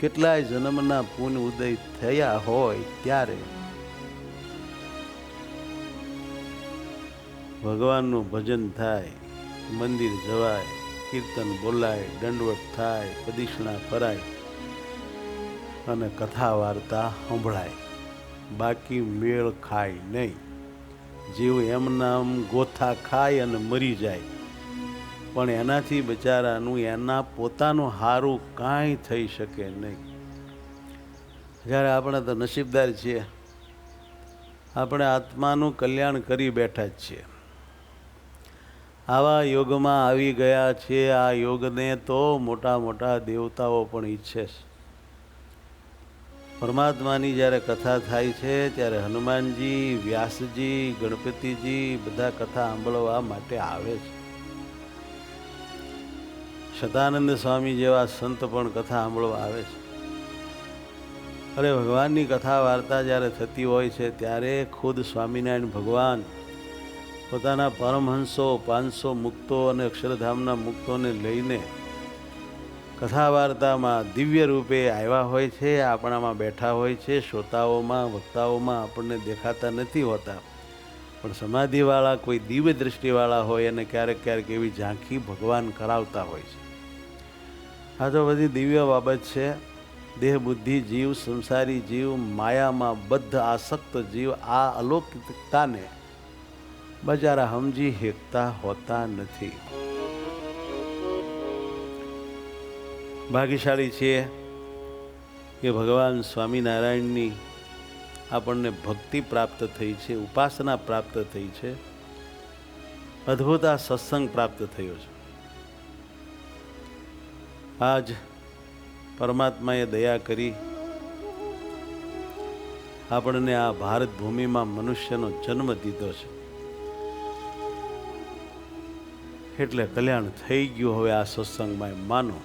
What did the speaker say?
કેટલાય જન્મના પુણ્ય ઉદય થયા હોય ત્યારે ભગવાનનું ભજન થાય, મંદિર જવાય, કીર્તન બોલાય, દંડવત થાય, પ્રદક્ષિણા ફરાય અને કથા વાર્તા સંભળાય. બાકી મેળ ખાય નહીં. જીવ એમનામ ગોથા ખાય અને મરી જાય, પણ એનાથી બચારાનું એના પોતાનું સારું કાંઈ થઈ શકે નહીં. જ્યારે આપણે તો નસીબદાર છીએ, આપણે આત્માનું કલ્યાણ કરી બેઠા જ છીએ. આવા યોગમાં આવી ગયા છીએ. આ યોગને તો મોટા મોટા દેવતાઓ પણ ઈચ્છે છે. પરમાત્માની જ્યારે કથા થાય છે ત્યારે હનુમાનજી, વ્યાસજી, ગણપતિજી બધા કથા સાંભળવા માટે આવે છે. સદાનંદ સ્વામી જેવા સંત પણ કથા સાંભળવા આવે છે. અરે ભગવાનની કથા વાર્તા જ્યારે થતી હોય છે ત્યારે ખુદ સ્વામિનારાયણ ભગવાન પોતાના પરમહંસો 500 મુક્તો અને અક્ષરધામના મુક્તોને લઈને કથા વાર્તામાં દિવ્ય રૂપે આવ્યા હોય છે, આપણામાં બેઠા હોય છે. શ્રોતાઓમાં, વક્તાઓમાં આપણને દેખાતા નથી હોતા, પણ સમાધિવાળા કોઈ દિવ્ય દૃષ્ટિવાળા હોય અને ક્યારેક ક્યારેક એવી ઝાંખી ભગવાન કરાવતા હોય છે. આ તો બધી દિવ્ય બાબત છે. દેહ બુદ્ધિ જીવ, સંસારી જીવ, માયામાં બદ્ધ આસક્ત જીવ આ અલૌકિકતાને બજારા સમજી હેકતા હોતા નથી. ભાગ્યશાળી છીએ કે ભગવાન સ્વામિનારાયણની આપણને ભક્તિ પ્રાપ્ત થઈ છે, ઉપાસના પ્રાપ્ત થઈ છે, અદ્ભુત આ સત્સંગ પ્રાપ્ત થયો છે. આજ પરમાત્માએ દયા કરી આપણને આ ભારત ભૂમિમાં મનુષ્યનો જન્મ દીધો છે, એટલે કલ્યાણ થઈ ગયું. હવે આ સત્સંગમાં માનો.